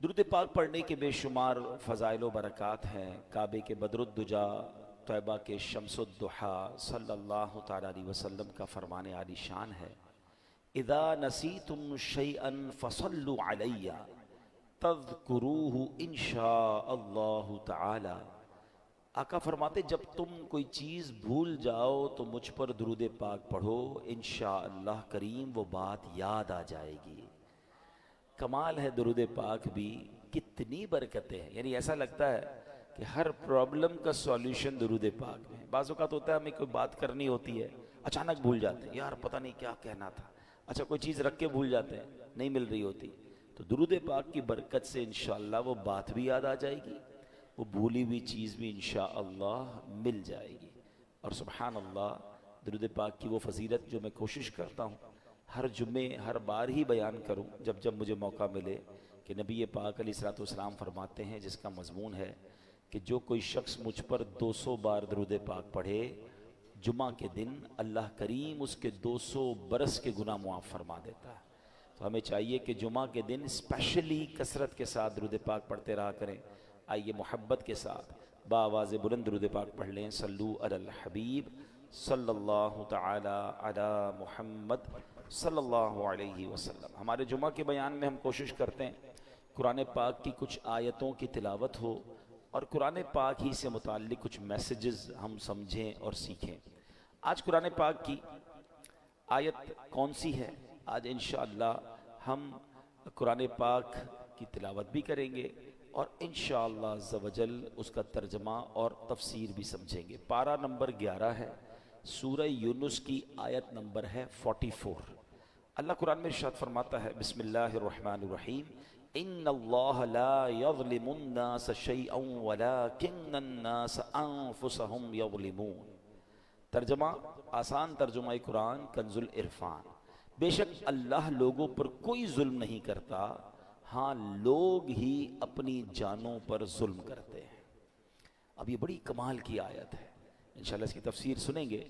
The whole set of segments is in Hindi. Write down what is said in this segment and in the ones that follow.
दुरूद पाक पढ़ने के बेशुमार फ़ज़ाइल व बरक़ात हैं। काबे के बदरुद्दुजा, तैबा के शम्सुद्दुहा सल्लल्लाहु तआला अलैहि वसल्लम का फ़रमान आली शान है, इज़ा नसीतुम शैअन फ़सल्लु अलैया तज़कुरूहु इंशाअल्लाहु तआला। आका फरमाते, जब तुम कोई चीज़ भूल जाओ तो मुझ पर दुरूद पाक पढ़ो, इंशाअल्लाह करीम वो बात याद आ जाएगी। कमाल है दुरूद पाक भी, कितनी बरकतें हैं। यानी ऐसा लगता है कि हर प्रॉब्लम का सॉल्यूशन दुरूद पाक में। बाज़ औक़ात होता है हमें कोई बात करनी होती है, अचानक भूल जाते हैं, यार पता नहीं क्या कहना था। अच्छा, कोई चीज़ रख के भूल जाते हैं, नहीं मिल रही होती, तो दुरूद पाक की बरकत से इंशाअल्लाह वो बात भी याद आ जाएगी, वो भूली हुई चीज़ भी इंशाअल्लाह मिल जाएगी। और सुभान अल्लाह, दुरूद पाक की वो फजीलत जो मैं कोशिश करता हूँ हर जुम्मे हर बार ही बयान करूं जब जब मुझे मौका मिले, कि नबी पाक अलैहिस्सलातु वस्सलाम फरमाते हैं, जिसका मज़मून है कि जो कोई शख्स मुझ पर 200 बार दुरूद पाक पढ़े, जुमा के दिन अल्लाह करीम उसके 200 बरस के गुनाह मुआफ़ फरमा देता है। तो हमें चाहिए कि जुमा के दिन स्पेशली कसरत के साथ दुरूद पाक पढ़ते रहा करें। आइए मोहब्बत के साथ बावाज़ बुलंद दुरूद पाक पढ़ लें। सल्लू अलल हबीब सल्लल्लाहु तआला अला मुहम्मद सल्लल्लाहु अलैहि वसल्लम। हमारे जुमा के बयान में हम कोशिश करते हैं कुरान पाक की कुछ आयतों की तिलावत हो और कुरान पाक ही से मुताल्लिक़ कुछ मैसेजेस हम समझें और सीखें। आज कुरान पाक की आयत कौन सी है? आज इंशाअल्लाह हम कुरान पाक की तिलावत भी करेंगे और इंशाअल्लाह अज़्ज़ व जल उसका तर्जमा और तफसीर भी समझेंगे। पारा नंबर 11 है, सूरह यूनुस की आयत नंबर है 44। अल्लाह कुरान में इरशाद फरमाता है, बिस्मिल्लाहिर्रहमानिर्रहीम, इन्नल्लाह ला यज़लिमुन्नास शैअन वलाकिन्नन्नास अनफुसहुम यज़लिमून। तर्जमा, आसान तर्जुमा कुरान कंजुल इरफान, बेशक अल्लाह लोगों पर कोई जुल्म नहीं करता, हाँ लोग ही अपनी जानों पर जुल्म करते हैं। अब ये बड़ी कमाल की आयत है, इंशाअल्लाह इसकी तफसीर सुनेंगे।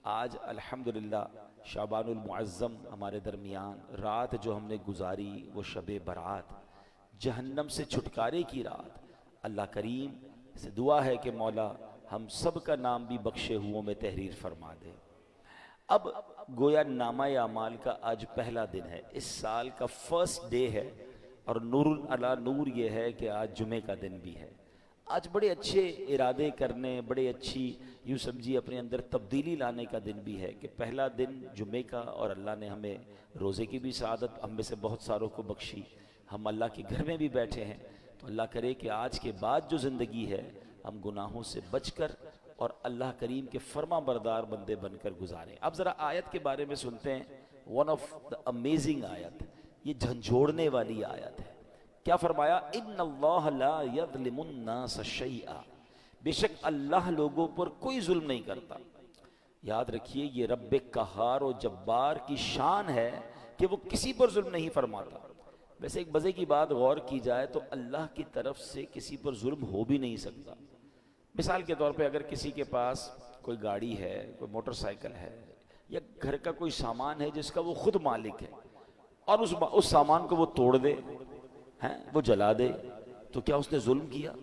आज अल्हम्दुलिल्लाह शाबानुल मुअज़्ज़म हमारे दरमियान, रात जो हमने गुजारी वो शबे बरात, जहन्नम से छुटकारे की रात। अल्लाह करीम से दुआ है कि मौला हम सब का नाम भी बख्शे हुओं में तहरीर फरमा दे। अब गोया नामा अमाल का आज पहला दिन है, इस साल का फर्स्ट डे है और नूर अला नूर ये है कि आज जुमे का दिन भी है। आज बड़े अच्छे इरादे करने, बड़े अच्छी यूँ समझिए अपने अंदर तब्दीली लाने का दिन भी है कि पहला दिन जुमे का, और अल्लाह ने हमें रोज़े की भी सआदत हम में से बहुत सारों को बख्शी। हम अल्लाह के घर में भी बैठे हैं, तो अल्लाह करे कि आज के बाद जो ज़िंदगी है हम गुनाहों से बचकर और अल्लाह करीम के फर्मा बरदार बंदे बनकर गुजारें। अब ज़रा आयत के बारे में सुनते हैं। वन ऑफ द अमेजिंग आयत, ये झंझोड़ने वाली आयत है। क्या फरमाया? इन्नल्लाह ला यज़लिमुन्नास शैआ, बेशक अल्लाह लोगों पर कोई जुल्म नहीं करता। याद रखिए, ये रब्बे कहार और जब्बार की शान है कि वो किसी पर जुल्म नहीं फरमाता। वैसे एक मज़े की बात गौर की जाए तो अल्लाह की तरफ से किसी पर जुल्म हो भी नहीं सकता। मिसाल के तौर पे अगर किसी के पास कोई गाड़ी है, कोई मोटरसाइकिल है, या घर का कोई सामान है जिसका वो खुद मालिक है और उस सामान को वो तोड़ दे, हैं, वो जला दे, तो क्या उसने जुल्म किया?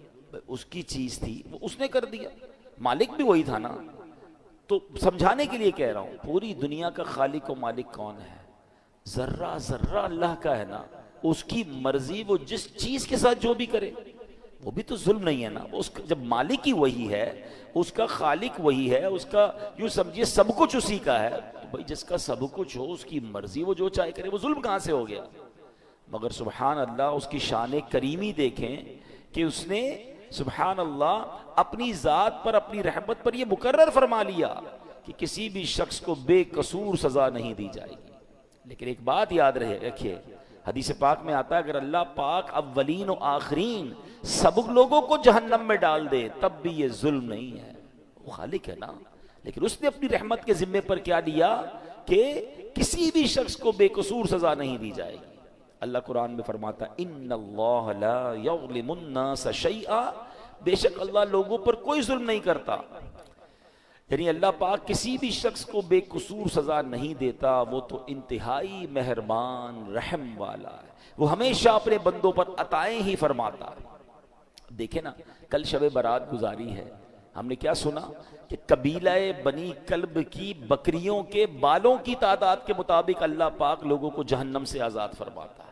उसकी चीज थी, वो उसने कर दिया, मालिक भी वही था ना। तो समझाने के लिए कह रहा हूं, पूरी दुनिया का खालिक और मालिक कौन है? जर्रा जर्रा अल्लाह का है ना। उसकी मर्जी, वो जिस चीज के साथ जो भी करे वो भी तो जुल्म नहीं है ना। उसका जब मालिक ही वही है, उसका खालिक वही है, उसका यूं समझिए सब कुछ उसी का है, तो भाई जिसका सब कुछ हो उसकी मर्जी, वो जो चाहे करे, वो जुल्म कहां से हो गया? मगर सुबहान अल्लाह, उसकी शान करीमी देखें कि उसने सुबहान अल्लाह अपनी ज़ात पर, अपनी रहमत पर यह मुकर्रर फरमा लिया कि किसी भी शख्स को बेकसूर सज़ा नहीं दी जाएगी। लेकिन एक बात याद रखिए, हदीस पाक में आता है, अगर अल्लाह पाक अव्वलीन और आखरीन सब लोगों को जहन्नम में डाल दे तब भी ये जुल्म नहीं है। वो खालिक है ना। लेकिन उसने अपनी रहमत के जिम्मे पर क्या लिया कि किसी भी शख्स को बेकसूर सज़ा नहीं दी जाएगी। अल्लाह कुरान में फरमाता, इन्नल्लाह ला यज़लिमुन्नास शैआ, बेशक अल्लाह लोगों पर कोई जुल्म नहीं करता। यानी अल्लाह पाक किसी भी शख्स को बेकसूर सजा नहीं देता, वो तो इंतहाई मेहरबान रहम वाला है, वो हमेशा अपने बंदों पर अताएं ही फरमाता है। देखे ना, कल शब बारात गुजारी है, हमने क्या सुना कि कबीला बनी कल्ब की बकरियों के बालों की तादाद के मुताबिक अल्लाह पाक लोगों को जहन्नम से आज़ाद फरमाता है।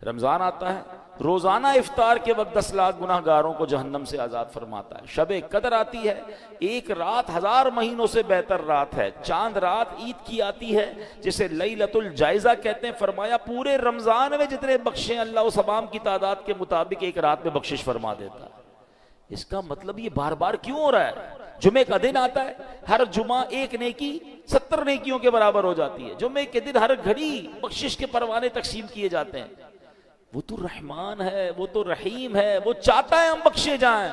रमज़ान आता है, रोज़ाना इफ्तार के वक्त 10 लाख गुनाहगारों को जहन्नम से आज़ाद फरमाता है। शब कदर आती है, एक रात 1000 महीनों से बेहतर रात है। चांद रात ईद की आती है, जिसे लैलतुल जायज़ा कहते हैं। फरमाया पूरे रमज़ान में जितने बख्शे अल्लाह उस अवाम की तादाद के मुताबिक एक रात में बख्शिश फरमा देता है। इसका मतलब ये बार बार क्यों हो रहा है? जुमे का दिन आता है, हर जुमा एक नेकी 70 नेकियों के बराबर हो जाती है। जुमे के दिन हर घड़ी बख्शिश के परवाने तकसीम किए जाते हैं। वो तो रहमान है, वो तो रहीम है, वो चाहता है हम बख्शे जाएं।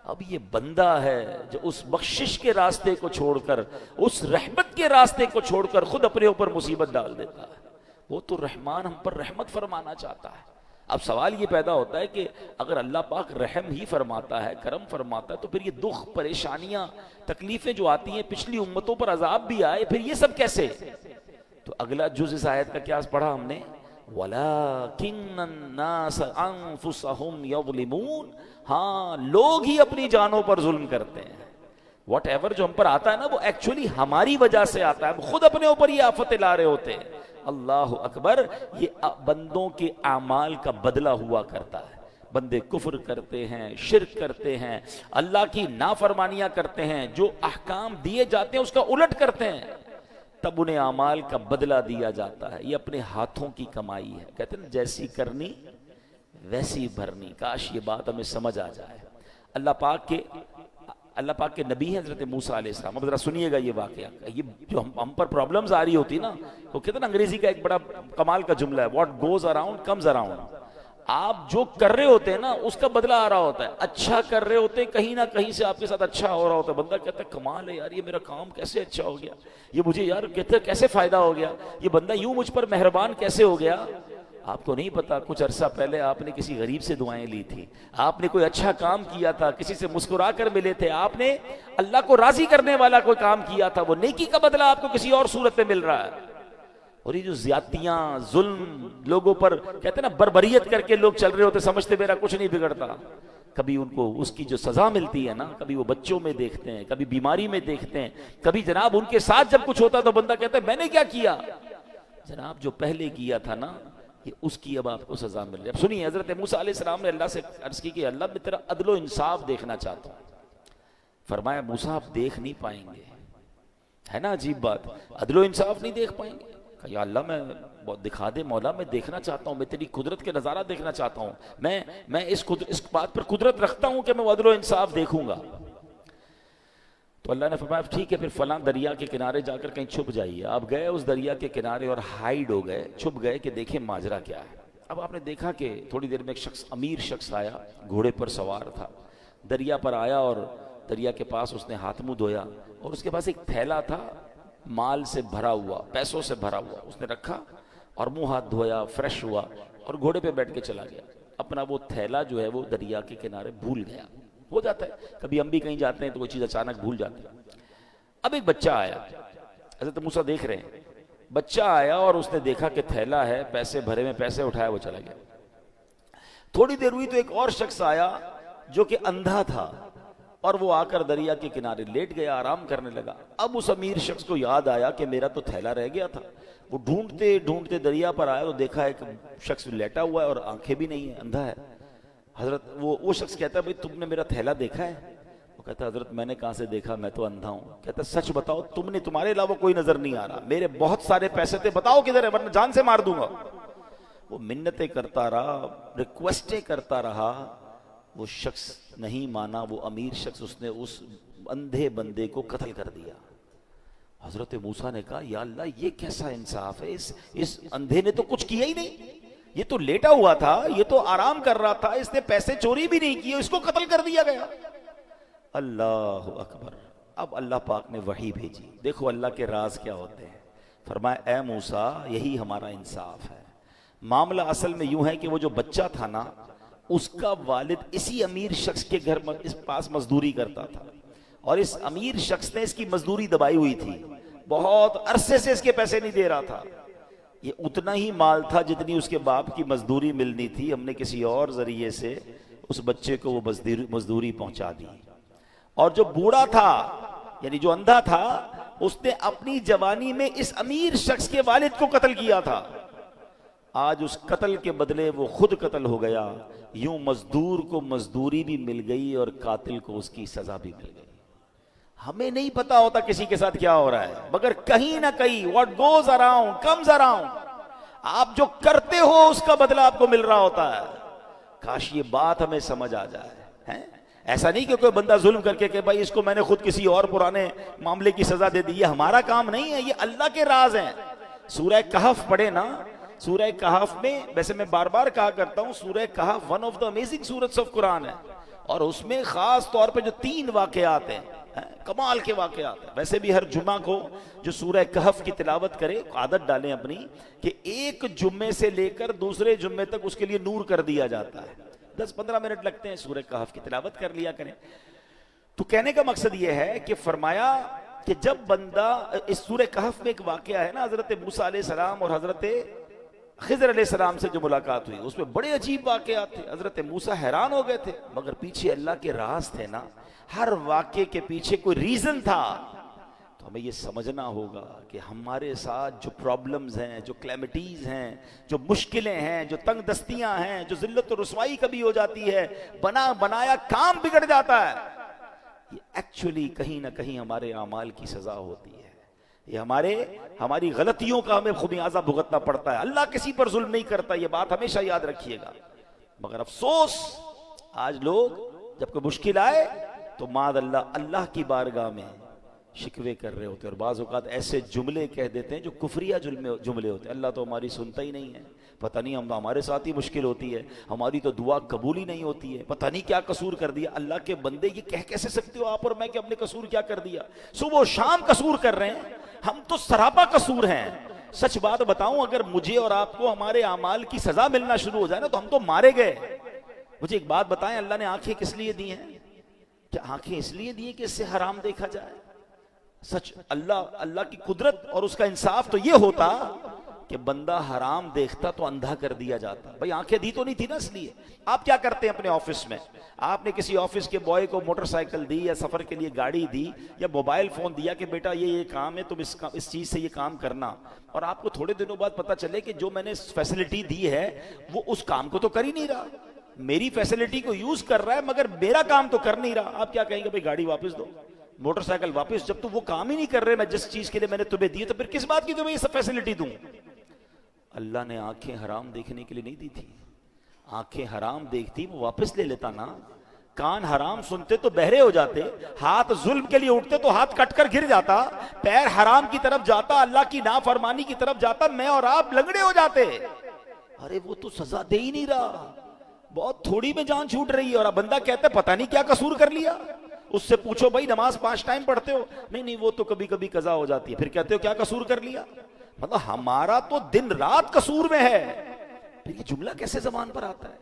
अब ये बंदा है जो उस बख्शिश के रास्ते को छोड़कर, उस रहमत के रास्ते को छोड़कर खुद अपने ऊपर मुसीबत डाल देता है। वो तो रहमान हम पर रहमत फरमाना चाहता है। अब सवाल ये पैदा होता है कि अगर अल्लाह पाक रहम ही फरमाता है, करम फरमाता है, तो फिर ये दुख, परेशानियां, तकलीफें जो आती हैं, पिछली उम्मतों पर अजाब भी आए, फिर ये सब कैसे? तो अगला जुज़ इस आयत का क्या पढ़ा हमने? वलाकिन्नन्नास अनफुसहुम यज़लिमून। हाँ, लोग ही अपनी जानों पर जुल्म करते हैं। वॉट एवर जो हम पर आता है ना, वो एक्चुअली हमारी वजह से आता है। हम खुद अपने ऊपर ये आफतें ला रहे होते हैं। अल्लाह अकबर, ये बंदों के आमाल का बदला हुआ करता है। बंदे कुफ्र करते हैं, शिर्क करते हैं, अल्लाह की नाफरमानियां करते हैं, जो अहकाम दिए जाते हैं उसका उलट करते हैं, तब उन्हें आमाल का बदला दिया जाता है। ये अपने हाथों की कमाई है। कहते हैं जैसी करनी वैसी भरनी। काश ये बात हमें समझ आ जाए। अल्लाह पाक के नबी हैं हज़रत मूसा अलैहिस्सलाम। अब जरा सुनिएगा ये वाक़या। ये जो हम पर प्रॉब्लम्स आ रही होती ना, वो कहते हैं ना, अंग्रेजी का एक बड़ा कमाल का जुमला है, what goes around comes around. आप जो कर रहे होते हैं ना, उसका बदला आ रहा होता है। अच्छा कर रहे होते हैं, कहीं ना कहीं से आपके साथ अच्छा हो रहा होता है। बंदा कहता है कमाल है यार, ये मेरा काम कैसे अच्छा हो गया, ये मुझे यार कहते कैसे फायदा हो गया, ये बंदा यूं मुझ पर मेहरबान कैसे हो गया। आपको नहीं पता, कुछ अरसा पहले आपने किसी गरीब से दुआएं ली थी, आपने कोई अच्छा काम किया था, किसी से मुस्कुरा कर मिले थे, आपने अल्लाह को राजी करने वाला कोई काम किया था, वो नेकी का बदला आपको किसी और सूरत में मिल रहा है। और ये जो ज्यादतियां, जुल्म लोगों पर, कहते ना बर्बरियत करके लोग चल रहे होते, समझते मेरा कुछ नहीं बिगड़ता। कभी उनको उसकी जो सजा मिलती है ना, कभी वो बच्चों में देखते हैं, कभी बीमारी में देखते हैं, कभी जनाब उनके साथ जब कुछ होता है तो बंदा कहता है मैंने क्या किया। जनाब जो पहले किया था ना, ये उसकी अब आपको सजा मिल रही है। अब सुनिए, हजरत मूसा अलैहिस्सलाम ने अल्लाह से अर्ज की कि अल्लाह मैं तेरा अदलो इंसाफ देखना चाहता हूं। फरमाया मूसा आप देख नहीं पाएंगे। है ना अजीब बात, अदलो इंसाफ नहीं देख पाएंगे। या अल्लाह मैं बहुत दिखा दे मौला, मैं देखना चाहता हूँ, मैं तेरी कुदरत के नज़ारा देखना चाहता हूँ। मैं इस बात पर कुदरत रखता हूँ कि मैं अदलो इंसाफ देखूंगा। तो अल्लाह ने फरमाया ठीक है, फिर फलां दरिया के किनारे जाकर कहीं छुप जाइए। आप गए उस दरिया के किनारे और हाइड हो गए, छुप गए कि देखें माजरा क्या है। अब आपने देखा कि थोड़ी देर में एक शख्स, अमीर शख्स आया, घोड़े पर सवार था, दरिया पर आया और दरिया के पास उसने हाथ मुंह धोया और उसके पास एक थैला था माल से भरा हुआ, पैसों से भरा हुआ, उसने रखा और मुंह हाथ धोया, फ्रेश हुआ और घोड़े पे बैठ के चला गया। अपना वो थैला जो है वो दरिया के किनारे भूल गया। हो जाता है, कभी हम भी कहीं जाते हैं तो कोई चीज अचानक भूल जाते हैं। अब एक बच्चा आया, हज़रत मूसा देख रहे हैं, बच्चा आया और उसने देखा कि थैला है, पैसे भरे में, पैसे उठाया, वो चला गया। थोड़ी देर हुई तो एक और शख्स आया जो कि अंधा था और वो आकर दरिया के किनारे लेट गया, आराम करने लगा। अब उस अमीर शख्स को याद आया कि मेरा तो थैला रह गया था। वो ढूंढते ढूंढते दरिया पर आया तो देखा एक शख्स लेटा हुआ है और आंखें भी नहीं है, अंधा है। हजरत वो शख्स कहता है भाई तुमने मेरा थैला देखा है? वो कहता है हजरत मैंने कहां से देखा, मैं तो अंधा हूं। कहता है सच बताओ, तुम्हारे अलावा कोई नजर नहीं आ रहा, मेरे बहुत सारे पैसे थे, बताओ किधर है वरना जान से मार दूंगा। वो मिन्नतें करता रहा, रिक्वेस्टें करता रहा, वो शख्स नहीं माना। वो अमीर शख्स, उसने उस अंधे बंदे को कत्ल कर दिया। हजरत मूसा ने कहा या अल्लाह ये कैसा इंसाफ है, इस अंधे ने तो कुछ किया ही नहीं, ये तो लेटा हुआ था, ये तो आराम कर रहा था, इसने पैसे चोरी भी नहीं किए, इसको कत्ल कर दिया गया। अल्लाह अकबर। अब अल्लाह पाक ने वही भेजी। देखो अल्लाह के राज क्या होते हैं। फरमाया ए मूसा यही हमारा इंसाफ है। मामला असल में यूं है कि वो जो बच्चा था ना, उसका वालिद इसी अमीर शख्स के घर इस पास मजदूरी करता था। और इस अमीर शख्स ने इसकी मजदूरी दबाई हुई थी, बहुत अरसे से इसके पैसे नहीं दे रहा था। ये उतना ही माल था जितनी उसके बाप की मजदूरी मिलनी थी, हमने किसी और जरिए से उस बच्चे को वो मजदूरी पहुंचा दी। और जो बूढ़ा था यानी जो अंधा था, उसने अपनी जवानी में इस अमीर शख्स के वालिद को कत्ल किया था। आज उस कत्ल के बदले वो खुद कत्ल हो गया। यूं मजदूर को मजदूरी भी मिल गई और कातिल को उसकी सजा भी मिल गई। हमें नहीं पता होता किसी के साथ क्या हो रहा है, मगर कहीं ना कहीं what goes around comes around. आप जो करते हो उसका बदला आपको मिल रहा होता है। काश ये बात हमें समझ आ जाए, है? ऐसा नहीं कि कोई बंदा जुल्म करके कि भाई इसको मैंने खुद किसी और पुराने मामले की सजा दे दी। ये हमारा काम नहीं है, ये अल्लाह के राज हैं। सूरह कहफ पढ़े ना, सूरह कहफ में, वैसे मैं बार बार कहा करता हूं, सूरह कहफ वन ऑफ द अमेजिंग सूरत्स ऑफ कुरान है, और उसमें खास तौर पे जो 3 वाकयात हैं, कमाल के वाकयात हैं। वैसे भी हर जुम्मा को जो सूरह कहफ की तिलावत करे, आदत डालें अपनी कि एक जुम्मे से लेकर दूसरे जुम्मे तक उसके लिए नूर कर दिया जाता है। 10-15 मिनट लगते हैं, सूरह कहफ की तिलावत कर लिया करें। तो कहने का मकसद यह है कि फरमाया कि जब बंदा, इस सूरह कहफ में एक वाकया है ना, हजरत मूसा अलैहिस्सलाम और हजरत खिज़र अलैहिस्सलाम से जो मुलाकात हुई, उसमें बड़े अजीब वाकयात थे। हजरत मूसा हैरान हो गए थे, मगर पीछे अल्लाह के राज थे ना, हर वाकये के पीछे कोई रीजन था। तो हमें ये समझना होगा कि हमारे साथ जो प्रॉब्लम्स हैं, जो क्लैमिटीज हैं, जो मुश्किलें हैं, जो तंग दस्तियां हैं, जो जिल्लत और रुसवाई कभी हो जाती है, बना बनाया काम बिगड़ जाता है, ये एक्चुअली कहीं ना कहीं हमारे अमाल की सजा होती है। ये हमारी गलतियों का हमें खुमियाजा भुगतना पड़ता है। अल्लाह किसी पर जुल्म नहीं करता, ये बात हमेशा याद रखिएगा। मगर अफसोस, आज लोग जब कोई मुश्किल आए तो माद अल्लाह की बारगाह में शिकवे कर रहे होते हैं, और बाज़ औक़ात ऐसे जुमले कह देते हैं जो कुफरिया जुमले होते हैं। अल्लाह तो हमारी सुनता ही नहीं है, पता नहीं हम हमारे साथ ही मुश्किल होती है, हमारी तो दुआ कबूल ही नहीं होती है, पता नहीं क्या कसूर कर दिया। अल्लाह के बंदे ये कह कैसे सकते हो आप और मैं कि हमने कसूर क्या कर दिया? सुबह शाम कसूर कर रहे हैं, हम तो सरापा कसूर हैं। सच बात बताऊं, अगर मुझे और आपको हमारे अमाल की सजा मिलना शुरू हो जाए ना, तो हम तो मारे गए। मुझे एक बात बताएं, अल्लाह ने आंखें किस लिए दी हैं? क्या आंखें इसलिए दी कि इससे हराम देखा जाए? सच अल्लाह की कुदरत और उसका इंसाफ तो ये होता कि बंदा हराम देखता तो अंधा कर दिया जाता। भाई आंखें दी तो नहीं थी ना, इसलिए। आप क्या करते हैं अपने ऑफिस में? आपने किसी ऑफिस के बॉय को मोटरसाइकिल दी, या सफर के लिए गाड़ी दी, या मोबाइल फोन दिया कि बेटा ये काम है, तुम इस चीज से ये काम करना, और आपको थोड़े दिनों बाद पता चले कि जो मैंने फैसिलिटी दी है वो उस काम को तो कर ही नहीं रहा, मेरी फैसिलिटी को यूज कर रहा है मगर मेरा काम तो कर नहीं रहा। आप क्या कहेंगे? भाई गाड़ी वापस दो, मोटरसाइकिल वापस, जब तो वो काम ही नहीं कर रहे मैं जिस चीज के लिए मैंने तुम्हें दी, तो फिर किस बात की तुम्हें ये सब फैसिलिटी दूं? अल्लाह ने आंखें हराम देखने के लिए नहीं दी थी। आंखें हराम देखती वो वापस ले लेता ना, कान हराम सुनते तो बहरे हो जाते, हाथ जुल्म के लिए उठते तो हाथ कटकर गिर जाता, पैर हराम की तरफ जाता, अल्लाह की नाफरमानी की तरफ जाता, मैं और आप लंगड़े हो जाते। अरे वो तो सजा दे ही नहीं रहा, बहुत थोड़ी में जान छूट रही है, और अब बंदा कहता है पता नहीं क्या कसूर कर लिया। उससे पूछो भाई नमाज 5 टाइम पढ़ते हो? नहीं वो तो कभी कभी कजा हो जाती है। फिर कहते हो क्या कसूर कर लिया? मतलब हमारा तो दिन रात कसूर में है। फिर ये जुमला कैसे जबान पर आता है?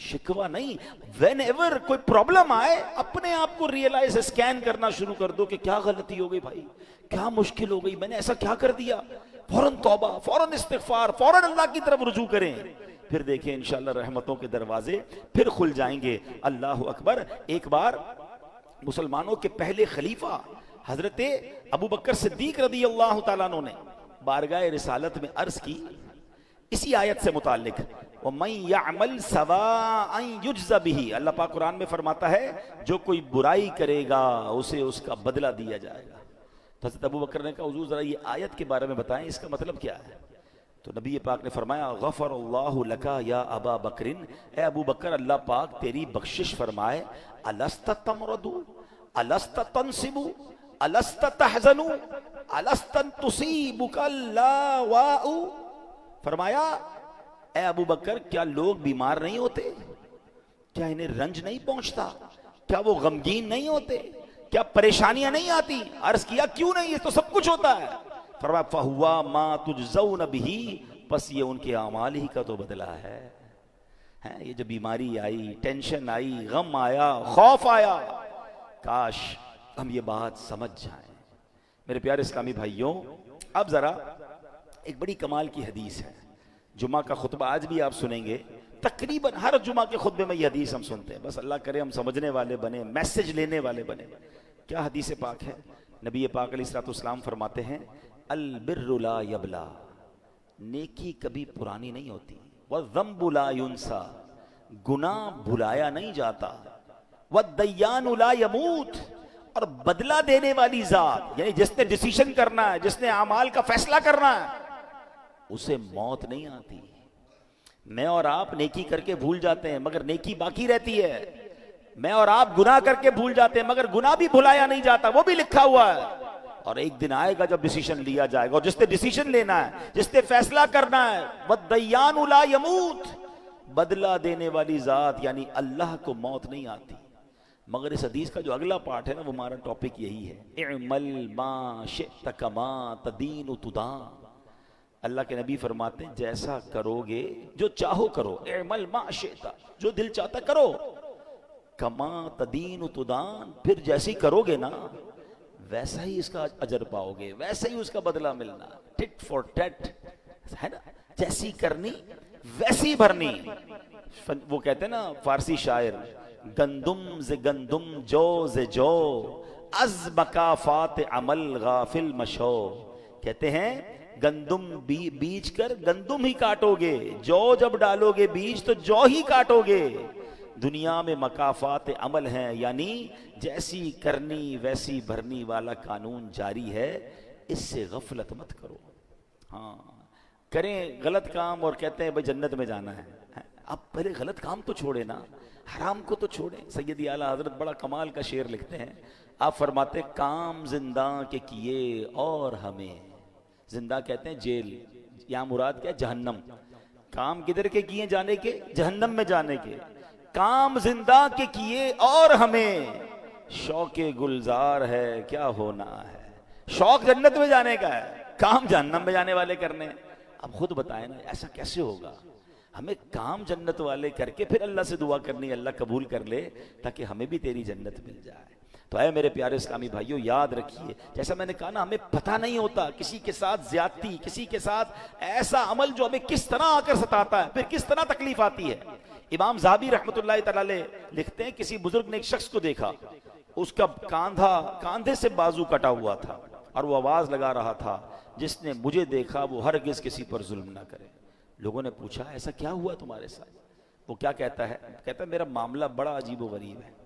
शिकवा नहीं, वेन एवर कोई प्रॉब्लम आए अपने आप को रियलाइज, स्कैन करना शुरू कर दो कि क्या गलती हो गई भाई, क्या मुश्किल हो गई, मैंने ऐसा क्या कर दिया। फौरन तौबा, फौरन इस्तिगफार, फौरन अल्लाह की तरफ रुजू करें। फिर देखें इंशाअल्लाह रहमतों के दरवाजे फिर खुल जाएंगे। अल्लाह अकबर। एक बार मुसलमानों के पहले खलीफा हजरत अबू बकर सिद्दीक रदी अल्लाह तआला अन्हु ने बारगाह रिसालत में अर्ज की इसी आयत से मुताल्लिक, वमन यअमल सवाअन युज्ज़ा बिही। अल्लाह पाक कुरान में फरमाता है जो कोई बुराई करेगा उसे उसका बदला दिया जाएगा। तो हजरत अबू बकर ने कहा हुजूर जरा ये आयत के बारे में बताएं, इसका मतलब क्या है? तो नबी पाक ने फरमाया गफरल्लाहु लका या अबा बकरिन, ए अबू बकर अल्लाह पाक तेरी बख्शिश फरमाए। अलस्त तमरदू अलस्त तनसिबू अलस्त तहजनू अलस्त तुसीबुकल लावाउ। फरमाया ए अबू बकर क्या लोग बीमार नहीं होते? क्या इन्हें रंज नहीं पहुंचता? क्या वो गमगीन नहीं होते? क्या परेशानियां नहीं आती? अर्ज किया क्यों नहीं, ये तो सब कुछ होता है। फरमाया फहुआ मा तुजज़ौन बिही, बस ये उनके अमाल ही का तो बदला है। हैं ये जो बीमारी आई, टेंशन आई, गम आया, खौफ आया, काश हम ये बात समझ जाएं। मेरे प्यारे इस्लामी भाइयों, अब ज़रा एक बड़ी कमाल की हदीस है। जुमा का खुतबा आज भी आप सुनेंगे, तकरीबन हर जुमा के खुतबे में ये हदीस हम सुनते हैं। बस अल्लाह करे हम समझने वाले बने, मैसेज लेने वाले बने। क्या हदीस पाक है? नबी पाक अलैहिस्सलाम फरमाते हैं, अल बिर्रु ला यबला, नेकी कभी पुरानी नहीं होती, व ज़म्बु ला युनसा, गुनाह भुलाया नहीं जाता, व दय्यानु ला यमूत, और बदला देने वाली जात, यानी जिसने डिसीजन करना है, जिसने अमाल का फैसला करना है, उसे मौत नहीं आती। मैं और आप नेकी करके भूल जाते हैं मगर नेकी बाकी रहती है। मैं और आप गुनाह करके भूल जाते हैं मगर गुनाह भी भुलाया नहीं जाता, वो भी लिखा हुआ है। और एक दिन आएगा जब डिसीजन लिया जाएगा, और जिसने डिसीजन लेना है, जिसने फैसला करना है, वद्दय्यानु ला यमूत, बदला देने वाली जात यानी अल्लाह को मौत नहीं आती। मगर इस हदीस का जो अगला पार्ट है ना, वो हमारा टॉपिक यही है, इअमल मा शिअत कमा तदीनु तुदान। अल्लाह के नबी फरमाते हैं, जैसा करोगे, जो चाहो करो, इअमल मा शिअत, जो दिल चाहता करो, कमा तदीनु तुदान, फिर जैसी करोगे ना वैसा ही इसका अजर पाओगे, वैसा ही उसका बदला मिलना। टिट फॉर टैट है ना, जैसी करनी वैसी भरनी। वो कहते हैं ना फारसी शायर, गंदुम से गंदुम, जो से जो, अज मकाफात अमल गाफिल मशो। कहते हैं गंदुम बीज कर गंदुम ही काटोगे, जौ जब डालोगे बीज तो जौ ही काटोगे। दुनिया में मकाफात अमल हैं, यानी जैसी करनी वैसी भरनी वाला कानून जारी है। इससे गफलत मत करो। हाँ, करें गलत काम और कहते हैं भाई जन्नत में जाना है। अब पहले गलत काम तो छोड़े ना, हराम को तो छोड़ें। सैयदी आला हजरत बड़ा कमाल का शेर लिखते हैं। आप फरमाते, काम जिंदा के किए और हमें, जिंदा कहते हैं जेल, यहाँ मुराद क्या है? जहन्नम। काम किधर के किए? जाने के, जहन्नम में जाने के। काम जिंदा के किए और हमें शौके गुलजार है क्या होना है। शौक जन्नत में जाने का है, काम जहन्नम में जाने वाले करने। अब खुद बताएं ना, ऐसा कैसे होगा? हमें काम जन्नत वाले करके फिर अल्लाह से दुआ करनी, अल्लाह कबूल कर ले ताकि हमें भी तेरी जन्नत मिल जाए। तो है मेरे प्यारे इस्लामी भाइयों, याद रखिए, जैसा मैंने कहा ना, हमें पता नहीं होता किसी के साथ ज्यादती, किसी के साथ ऐसा अमल जो हमें किस तरह आकर सताता है, फिर किस तरह तकलीफ आती है। इमाम ज़हाबी रहमतुल्लाह तआला अलैह लिखते हैं, किसी बुजुर्ग ने एक शख्स को देखा, उसका कांधे से बाजू कटा हुआ था और वो आवाज लगा रहा था, जिसने मुझे देखा वो हरगिज किसी पर जुल्म ना करे। लोगों ने पूछा, ऐसा क्या हुआ तुम्हारे साथ? वो क्या कहता है? कहता है, मेरा मामला बड़ा अजीब व गरीब है।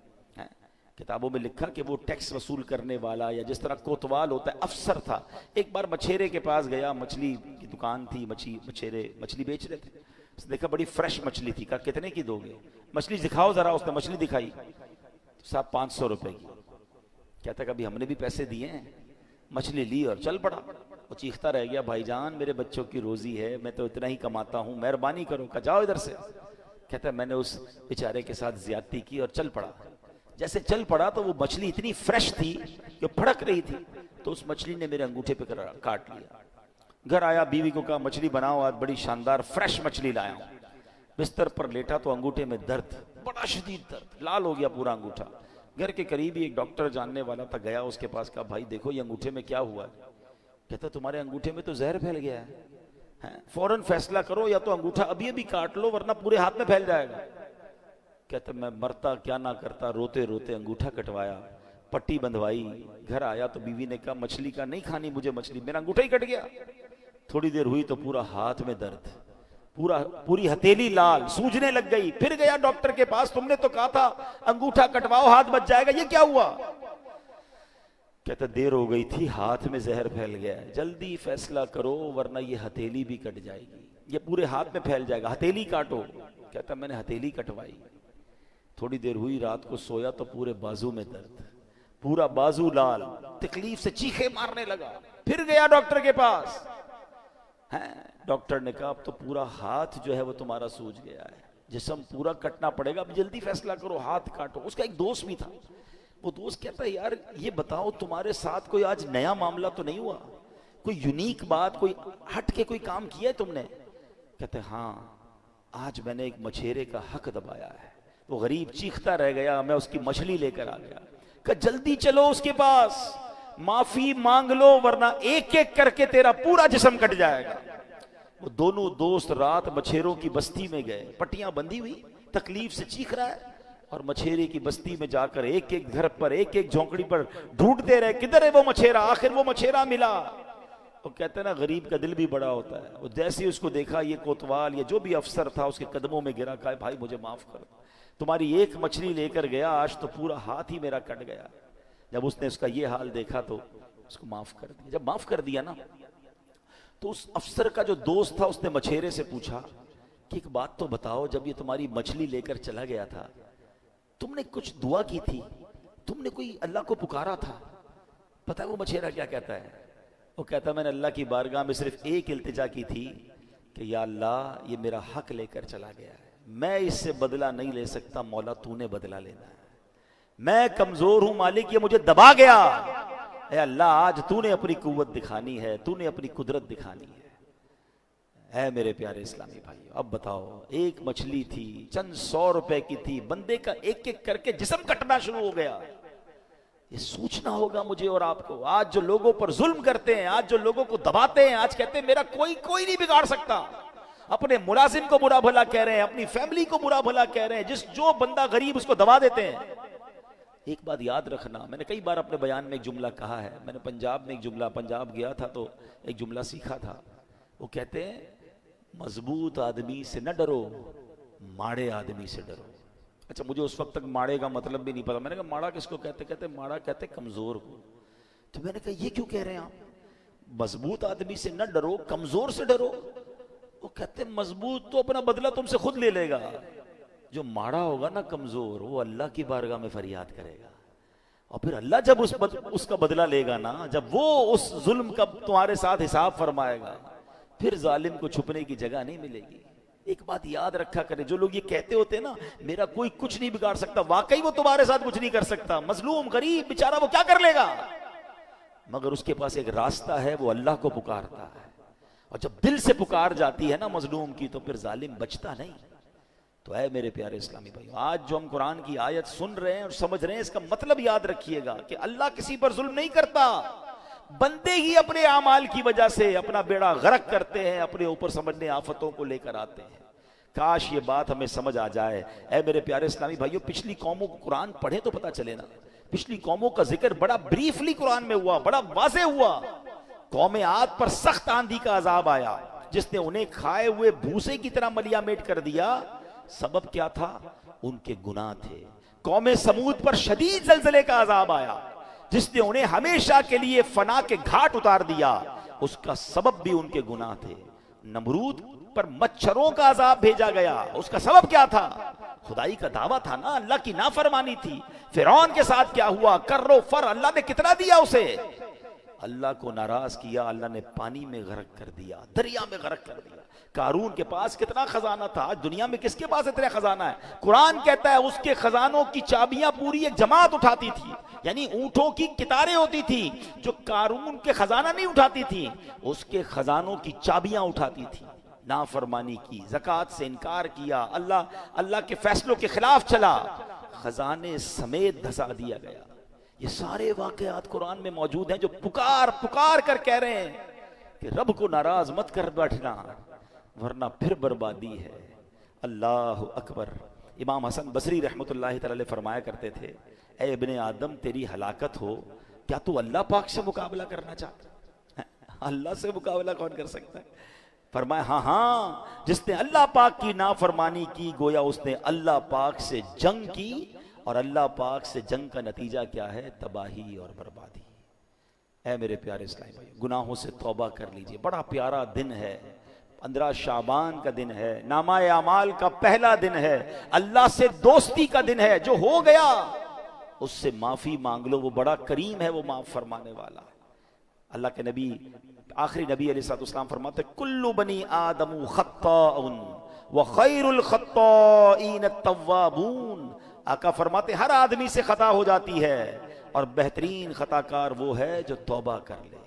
किताबों में लिखा कि वो टैक्स वसूल करने वाला, या जिस तरह कोतवाल होता है, अफसर था। एक बार मछेरे के पास गया, मछली की दुकान थी, मछेरे मछली बेच रहे थे। उसने देखा बड़ी फ्रेश मछली थी, कहा कितने की दोगे? मछली दिखाओ जरा। उसने मछली दिखाई, साहब 500 रुपए की। कहता कभी हमने भी पैसे दिए हैं? मछली ली और चल पड़ा। वो चीखता रह गया, भाईजान मेरे बच्चों की रोजी है, मैं तो इतना ही कमाता हूँ, मेहरबानी करो। कहा जाओ इधर से। कहता है मैंने उस बेचारे के साथ ज्यादती की और चल पड़ा। जैसे चल पड़ा तो वो मछली इतनी फ्रेश थी कि फड़क रही थी, तो उस मछली ने मेरे अंगूठे पे काट लिया। घर आया, बीवी को कहा मछली बनाओ, आज बड़ी शानदार फ्रेश मछली लाया हूं। बिस्तर पर लेटा तो अंगूठे में दर्द, बड़ा शदीद दर्द, लाल हो गया पूरा अंगूठा। घर के करीब ही एक डॉक्टर जानने वाला था, गया उसके पास, कहा भाई देखो ये अंगूठे में क्या हुआ है। कहता तुम्हारे अंगूठे में तो जहर फैल गया है, फौरन फैसला करो, या तो अंगूठा अभी अभी काट लो वरना पूरे हाथ में फैल जाएगा। कहता मैं मरता क्या ना करता, रोते रोते अंगूठा कटवाया, पट्टी बंधवाई। घर आया तो बीवी ने कहा मछली का नहीं खानी मुझे मछली, मेरा अंगूठा ही कट गया। थोड़ी देर हुई तो पूरा हाथ में दर्द, पूरी हथेली लाल, सूजने लग गई। फिर गया डॉक्टर के पास, तुमने तो कहा था अंगूठा कटवाओ हाथ बच जाएगा, ये क्या हुआ? कहता देर हो गई थी, हाथ में जहर फैल गया है, जल्दी फैसला करो वरना ये हथेली भी कट जाएगी, ये पूरे हाथ में फैल जाएगा, हथेली काटो। कहता मैंने हथेली कटवाई। थोड़ी देर हुई, रात को सोया तो पूरे बाजू में दर्द, पूरा बाजू लाल, तकलीफ से चीखे मारने लगा। फिर गया डॉक्टर के पास, डॉक्टर ने कहा अब तो पूरा हाथ जो है वो तुम्हारा सूज गया है, जिस्म पूरा कटना पड़ेगा, अब जल्दी फैसला करो, हाथ काटो। उसका एक दोस्त भी था, वो दोस्त कहता है यार ये बताओ तुम्हारे साथ कोई आज नया मामला तो नहीं हुआ, कोई यूनिक बात, कोई हट के कोई काम किया है तुमने? कहते हाँ, आज मैंने एक मछेरे का हक दबाया है। वो गरीब चीखता रह गया, मैं उसकी मछली लेकर आ गया। कि जल्दी चलो उसके पास, माफी मांग लो वरना एक एक करके तेरा पूरा जिस्म कट जाएगा। वो दोनों दोस्त रात मछेरों की बस्ती में गए, पट्टियां बंधी हुई, तकलीफ से चीख रहा है, और मछेरे की बस्ती में जाकर एक एक घर पर, एक एक झोंकड़ी पर ढूंढते रहे, किधर है वो मछेरा। आखिर वो मछेरा मिला। वो कहते हैं ना, गरीब का दिल भी बड़ा होता है। वो जैसे ही उसको देखा, ये कोतवाल या जो भी अफसर था उसके कदमों में गिरा, कहा भाई मुझे माफ कर, तुम्हारी एक मछली लेकर गया, आज तो पूरा हाथ ही मेरा कट गया। जब उसने उसका ये हाल देखा तो उसको माफ कर दिया। जब माफ कर दिया ना, तो उस अफसर का जो दोस्त था उसने मछेरे से पूछा कि एक बात तो बताओ, जब ये तुम्हारी मछली लेकर चला गया था, तुमने कुछ दुआ की थी, तुमने कोई अल्लाह को पुकारा था? पता है वो मछेरा क्या कहता है? वो कहता है मैंने अल्लाह की बारगाह में सिर्फ एक इल्तिजा की थी कि या अल्लाह, ये मेरा हक लेकर चला गया है, मैं इससे बदला नहीं ले सकता, मौला तूने बदला लेना है, मैं कमजोर हूं मालिक, ये मुझे दबा गया, ऐ अल्लाह आज तूने अपनी कुव्वत दिखानी है, तूने अपनी कुदरत दिखानी है। ऐ मेरे प्यारे इस्लामी भाइयों, अब बताओ, एक मछली थी, चंद 100 रुपए की थी, बंदे का एक एक करके जिस्म कटना शुरू हो गया। ये सोचना होगा मुझे और आपको। आज जो लोगों पर जुल्म करते हैं, आज जो लोगों को दबाते हैं, आज कहते हैं मेरा कोई नहीं बिगाड़ सकता, अपने मुलाजिम को बुरा भला कह रहे हैं, अपनी फैमिली को बुरा भला कह रहे हैं, जो बंदा गरीब उसको दबा देते हैं। एक बात याद रखना, मैंने कई बार अपने बयान में एक जुमला कहा है, मैंने पंजाब में एक जुमला, पंजाब गया था तो एक जुमला सीखा था। वो कहते हैं मजबूत आदमी से न डरो, माड़े आदमी से डरो। अच्छा, मुझे उस वक्त तक माड़े का मतलब भी नहीं पता। मैंने कहा माड़ा किसको कहते? कहते माड़ा कहते कमजोर को। तो मैंने कहा ये क्यों कह रहे हैं आप, मजबूत आदमी से न डरो, कमजोर से डरो? वो कहते मजबूत तो अपना बदला तुमसे खुद ले लेगा, जो माड़ा होगा ना, कमजोर, वो अल्लाह की बारगाह में फरियाद करेगा, और फिर अल्लाह जब उसका बदला लेगा ना, जब वो उस जुल्म का तुम्हारे साथ हिसाब फरमाएगा, फिर जालिम को छुपने की जगह नहीं मिलेगी। एक बात याद रखा करें, जो लोग ये कहते होते हैं ना मेरा कोई कुछ नहीं बिगाड़ सकता, वाकई वो तुम्हारे साथ कुछ नहीं कर सकता। मजलूम गरीब बेचारा वो क्या कर लेगा, मगर उसके पास एक रास्ता है, वो अल्लाह को पुकारता है, और जब दिल से पुकार जाती है ना मजलूम की, तो फिर जालिम बचता नहीं। तो है मेरे प्यारे इस्लामी भाइयों, आज जो हम कुरान की आयत सुन रहे हैं और समझ रहे हैं, इसका मतलब याद रखिएगा कि अल्लाह किसी पर जुल्म नहीं करता, बंदे ही अपने आमाल की वजह से अपना बेड़ा गर्क करते हैं, अपने ऊपर समझने आफतों को लेकर आते हैं। काश ये बात हमें समझ आ जाए। ऐ मेरे प्यारे इस्लामी भाइयों, पिछली कौमों को कुरान पढ़े तो पता चले ना, पिछली कौमों का जिक्र बड़ा ब्रीफली कुरान में हुआ, बड़ा वाज़े हुआ। कौम आद पर सख्त आंधी का अजाब आया, जिसने उन्हें खाए हुए भूसे की तरह मलियामेट कर दिया। सबब क्या था? उनके गुनाह थे। कौम समूद पर शदीद जलजले का अजाब आया, जिसने उन्हें हमेशा के लिए फना के घाट उतार दिया, उसका सबब भी उनके गुनाह थे। नमरूद पर मच्छरों का अजाब भेजा गया, उसका सबब क्या था? खुदाई का दावा था ना, अल्लाह की नाफरमानी थी। फिरौन के साथ क्या हुआ? कर्रो फर, अल्लाह ने कितना दिया उसे, अल्लाह को नाराज किया, अल्लाह ने पानी में गर्क कर दिया, दरिया में गर्क कर दिया। कारून के पास कितना खजाना था, आज दुनिया में किसके पास इतना खजाना है? कुरान कहता है उसके खजानों की चाबियां पूरी एक जमात उठाती थी, यानी ऊंटों की कितारें होती थी, जो कारून के खजाना नहीं उठाती थी, उसके खजानों की चाबियां उठाती थी। नाफरमानी की, ज़कात से इनकार किया, अल्लाह के फैसलों के खिलाफ चला, खजाने समेत धसा दिया गया। ये सारे वाकयात कुरान में मौजूद हैं, जो पुकार पुकार कर कह रहे हैं कि रब को नाराज मत कर बैठना, वरना फिर बर्बादी है। अल्लाह अकबर। इमाम हसन बसरी रहमतुल्लाहि तआला फरमाया करते थे, ए इब्ने आदम, तेरी हलाकत हो, क्या तू अल्लाह पाक से मुकाबला करना चाहता है? अल्लाह से मुकाबला कौन कर सकता है? फरमाया हाँ, जिसने अल्लाह पाक की नाफरमानी की, गोया उसने अल्लाह पाक से जंग की, और अल्लाह पाक से जंग का नतीजा क्या है? तबाही और बर्बादी। ऐ मेरे प्यारे इस्लामी भाई, गुनाहों से तौबा कर लीजिए। बड़ा प्यारा दिन है, 15 शाबान का दिन है, नामाए अमाल का पहला दिन है, अल्लाह से दोस्ती का दिन है। जो हो गया उससे माफी मांग लो, वो बड़ा करीम है, वो माफ फरमाने वाला। अल्लाह के नबी, आखिरी नबी अलैहिस्सलाम फरमाते, कुल्लु बनी आदमु खत्ताउन व खैरुल खत्ताइन तव्वाबून। आका फरमाते हर आदमी से खता हो जाती है, और बेहतरीन खताकार वो है जो तौबा कर ले।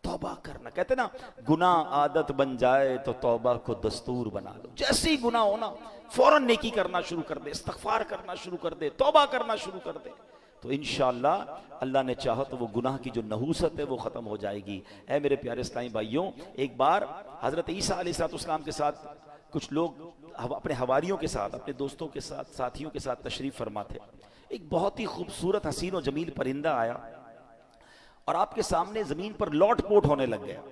तौबा करना, कहते ना, गुनाह आदत बन जाए तो तौबा को दस्तूर बना लो। जैसे ही गुनाह हो ना, फौरन नेकी करना शुरू कर दे, इस्तगफार करना शुरू कर दे, तौबा करना शुरू कर दे। तो इंशाअल्लाह अल्लाह ने चाहा तो वो गुनाह की जो नहूसत है वो ख़त्म हो जाएगी। ऐ मेरे प्यारे इस्लामी भाइयों, एक बार हज़रत ईसा अलैहिस्सलाम के साथ कुछ लोग अपने हवारियों के साथ, अपने दोस्तों के साथ, साथियों के साथ तशरीफ़ फरमा थे। एक बहुत ही खूबसूरत हसीन और जमील परिंदा आया और आपके सामने ज़मीन पर लौट पोट होने लग गया।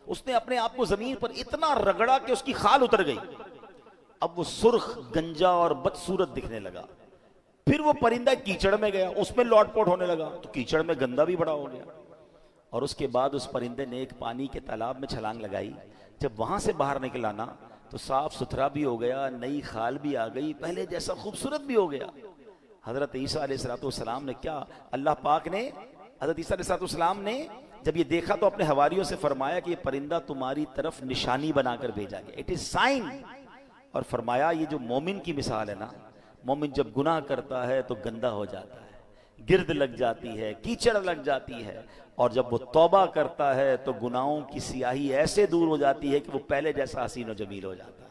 उसने अपने आप को ज़मीन पर इतना रगड़ा कि उसकी खाल उतर गई। अब वो सुर्ख, गंजा और बदसूरत दिखने लगा। फिर वो परिंदा कीचड़ में गया, उसमें लौटपोट होने लगा, तो कीचड़ में गंदा भी बड़ा हो गया। और उसके बाद उस परिंदे ने एक पानी के तालाब में छलांग लगाई। जब वहां से बाहर निकला ना, तो साफ सुथरा भी हो गया, नई खाल भी आ गई, पहले जैसा खूबसूरत भी हो गया। हजरत ईसा अलैहिस्सलाम ने क्या, अल्लाह पाक ने हजरत ईसा अलैहिस्सलाम ने जब ये देखा तो अपने हवारियों से फरमाया कि ये परिंदा तुम्हारी तरफ निशानी बनाकर भेजा गया, इट इज साइन। और फरमाया ये जो मोमिन की मिसाल है ना, मोमिन जब गुनाह करता है तो गंदा हो जाता है, गिर्द लग जाती है, कीचड़ लग जाती है, और जब वो तौबा करता है तो गुनाहों की स्याही ऐसे दूर हो जाती है कि वो पहले जैसा हसीन और जमील हो जाता है।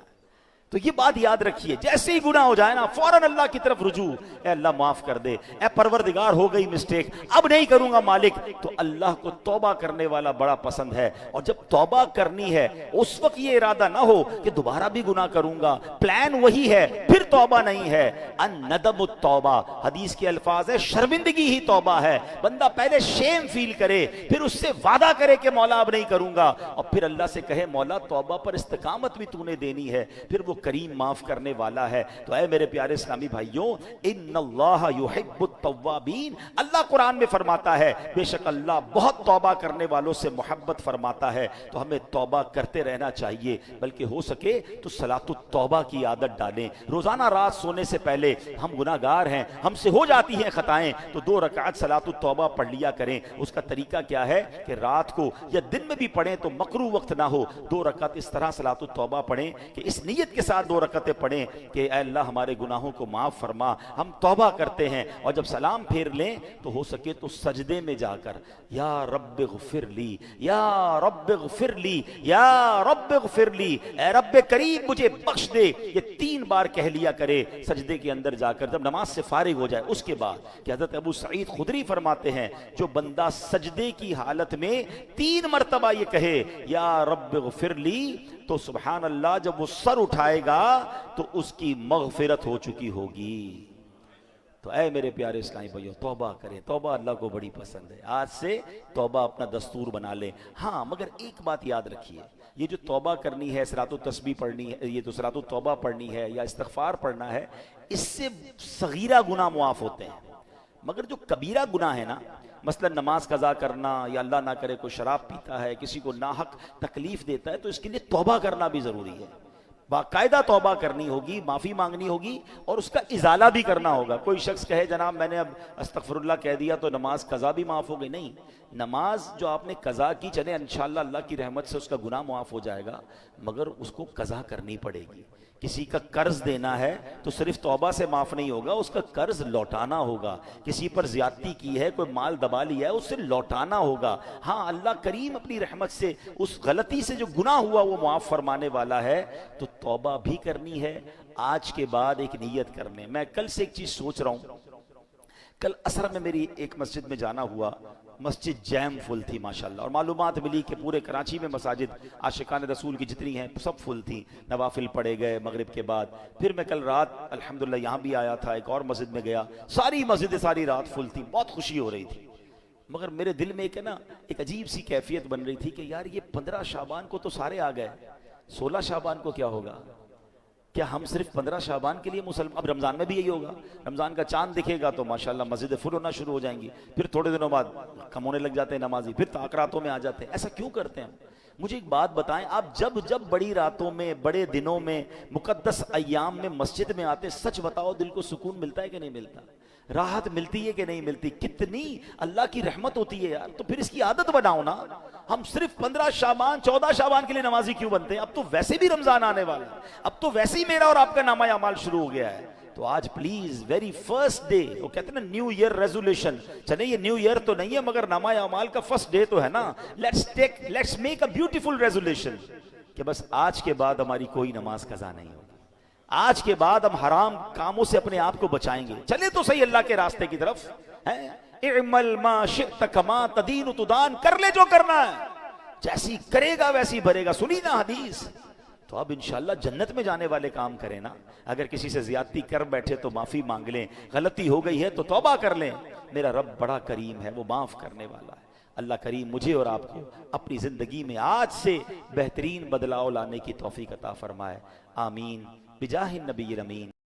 तो ये बात याद रखिए, जैसे ही गुनाह हो जाए ना, फौरन अल्लाह की तरफ रुजू, ए अल्लाह माफ कर दे, ए परवरदिगार हो गई मिस्टेक, अब नहीं करूंगा मालिक। तो अल्लाह को तौबा करने वाला बड़ा पसंद है। और जब तौबा करनी है उस वक्त ये इरादा ना हो कि दोबारा भी गुनाह करूंगा, प्लान वही है, फिर तौबा नहीं है। अन-नदम तौबा, हदीस के अल्फाज है, शर्मिंदगी ही तौबा है। बंदा पहले शेम फील करे, फिर उससे वादा करे कि मौला अब नहीं करूंगा, और फिर अल्लाह से कहे मौला तौबा पर इस्तिकामत भी तूने देनी है, फिर वो करीम माफ करने वाला है। तो ऐ मेरे प्यारे इस्लामी भाइयों, इन्नल्लाह युहिब्बुत तव्वाबीन, अल्लाह कुरान में फरमाता है बेशक अल्लाह बहुत तौबा करने वालों से मोहब्बत फरमाता है। तो हमें तौबा करते रहना चाहिए, बल्कि हो सके तो सलातुत तौबा की आदत डालें। रोजाना रात सोने से पहले, हम गुनाहगार हैं, हमसे हो जाती हैं खताएं, तो 2 रकात सलातुत तौबा पढ़ लिया करें। उसका तरीका क्या है कि रात को या दिन में भी पढ़ें तो मकरू वक्त ना हो, 2 रकात इस तरह सलातुत तौबा पढ़ें कि इस नियत के साथ 2 रकातें पढ़ें कि अल्लाह हमारे गुनाहों को माफ फरमा, हम तौबा करते हैं। और जब सलाम फेर लें तो हो सके तो सजदे में जाकर या रब्बे ग़ुफ़िरली, या रब्बे ग़ुफ़िरली, या रब्बे ग़ुफ़िरली, ए रब्बे करीम मुझे बख्श दे, ये 3 बार कह लिया करे सजदे के अंदर जाकर, जब नमाज से फारिग हो जाए। उसके बाद कि हज़रत अबू सईद खुदरी फरमाते हैं, जो बंदा सजदे की हालत में 3 मरतबा ये कहे या रब्बे ग़ुफ़िरली, तो सुभान अल्लाह जब वो सर उठाएगा तो उसकी मग़फ़िरत हो चुकी होगी। तो ऐ मेरे प्यारे इस्लामी भाइयों, तौबा करें, तौबा अल्लाह को बड़ी पसंद है। आज से तौबा अपना दस्तूर बना लें। हाँ, मगर एक बात याद रखिए, ये जो तौबा करनी है, सलातुत तस्बीह पढ़नी है, ये तो सलातुत तौबा पढ़नी है या इस्तिग़फ़ार पढ़ना है, इससे सगीरा गुनाह मुआफ़ होते हैं। मगर जो कबीरा गुनाह है ना, मसलन नमाज कज़ा करना, या अल्लाह ना करे कोई शराब पीता है, किसी को नाहक तकलीफ देता है, तो इसके लिए तौबा करना भी ज़रूरी है। बाकायदा तौबा करनी होगी, माफ़ी मांगनी होगी और उसका इजाला भी करना होगा। कोई शख्स कहे जनाब मैंने अब अस्तगफिरुल्लाह कह दिया तो नमाज कज़ा भी माफ़ हो गई, नहीं। नमाज जो आपने कज़ा की, चले इंशाअल्लाह अल्लाह की रहमत से उसका गुनाह मुआफ़ हो जाएगा, मगर उसको कज़ा करनी पड़ेगी। किसी का कर्ज देना है तो सिर्फ तौबा से माफ़ नहीं होगा, उसका कर्ज लौटाना होगा। किसी पर ज्यादती की है, कोई माल दबा लिया है, उससे लौटाना होगा। हाँ, अल्लाह करीम अपनी रहमत से उस गलती से जो गुनाह हुआ वो माफ़ फरमाने वाला है। तो तौबा भी करनी है। आज के बाद एक नियत करने, मैं कल से एक चीज़ सोच रहा हूँ। कल असर में मेरी एक मस्जिद में जाना हुआ, मस्जिद जैम फुल थी माशाल्लाह, और मालूमात मिली कि पूरे कराची में मसाजिद आशिकान रसूल की जितनी हैं सब फुल थी। नवाफिल पढ़े गए मगरिब के बाद। फिर मैं कल रात अल्हम्दुलिल्लाह यहाँ भी आया था, एक और मस्जिद में गया, सारी मस्जिदें सारी रात फुल थी, बहुत खुशी हो रही थी। मगर मेरे दिल में एक है ना, एक अजीब सी कैफियत बन रही थी कि यार ये 15 शाबान को तो सारे आ गए, 16 शाबान को क्या होगा? क्या हम सिर्फ 15 शाबान के लिए मुसलमान? अब रमज़ान में भी यही होगा, रमज़ान का चांद दिखेगा तो माशाल्लाह मस्जिद फुल होना शुरू हो जाएंगी, फिर थोड़े दिनों बाद कम होने लग जाते हैं नमाजी, फिर ताकरातों में आ जाते हैं। ऐसा क्यों करते हैं? मुझे एक बात बताएं, आप जब जब बड़ी रातों में, बड़े दिनों में, मुकद्दस अय्याम में मस्जिद में आते, सच बताओ दिल को सुकून मिलता है कि नहीं मिलता? राहत मिलती है कि नहीं मिलती? कितनी अल्लाह की रहमत होती है यार। तो फिर इसकी आदत बनाओ ना। हम सिर्फ 15 शाबान 14 शाबान के लिए नमाजी क्यों बनते हैं? अब तो वैसे भी रमजान आने वाला है, अब तो वैसे ही मेरा और आपका नामा अमाल शुरू हो गया है। तो आज प्लीज वेरी फर्स्ट डे, वो कहते हैं ना न्यू ईयर रेजोल्यूशन, चले ये न्यू ईयर तो नहीं है मगर नामा अमाल का फर्स्ट डे तो है ना। Let's make a beautiful resolution कि बस आज के बाद हमारी कोई नमाज कज़ा नहीं होगी, आज के बाद हम हराम कामों से अपने आप को बचाएंगे। चले तो सही अल्लाह के रास्ते की तरफ है। इअमल मा शिअत कमा तदीन तुदान, कर ले जो करना है, जैसी करेगा वैसी भरेगा। सुनी ना हदीस। तो अब इंशाल्लाह जन्नत में जाने वाले काम करें ना। अगर किसी से ज्यादती कर बैठे तो माफी मांग लें, गलती हो गई है तो तौबा कर लें। मेरा रब बड़ा करीम है, वो माफ करने वाला है। अल्लाह करीम मुझे और आपको अपनी जिंदगी में आज से बेहतरीन बदलाव लाने की तौफीक अता फरमाए। आमीन बिजाहिन नबी अमीन।